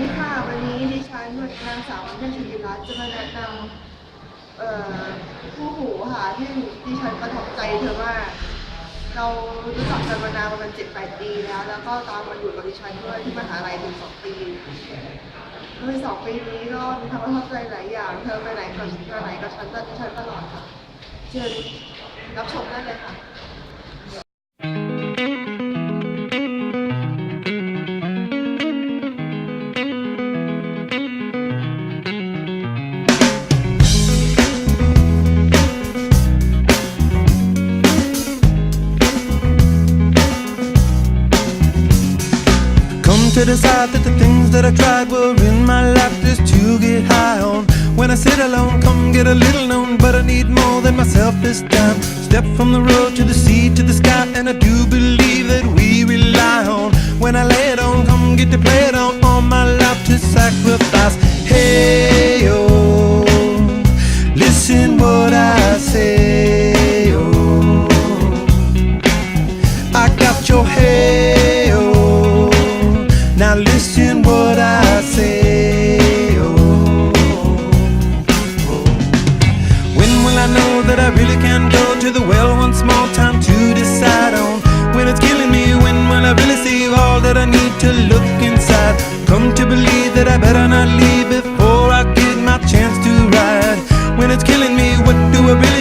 ดีค่ะวันนี้ดิฉันนางสาววันเพ็ญชลีรัตน์จะมาแนะนำคู่หูค่ะที่ดิฉันประทับใจเธอมากเรารู้จักกันมานานประมาณ7-8 ปีแล้วก็ตามมาอยู่กับดิฉันด้วยที่มหาลัยถึง2 ปีโดย2 ปีนี้ก็มีความประทับใจหลายอย่างเธอไปไหนกับฉันดิฉันตลอดค่ะเชิญรับชมได้เลยค่ะ Come to decide that the things that I tried were in my life just to get high on. When I sit alone, come get a little known, but I need more than myself this time. Step from the road to the sea to the sky, and I do believe that we rely on. When I lay it on, come get to play it on, all my life to sacrifice. Hey, oh, listen what I say, oh, I got your hey, oh, now listen what I say, oh, oh. When will I know that I really can go to the well once more? Time to decide on when it's killing me. When will I really see all that I need to look inside? Come to believe that I better not leave before I get my chance to ride. When it's killing me, what do I really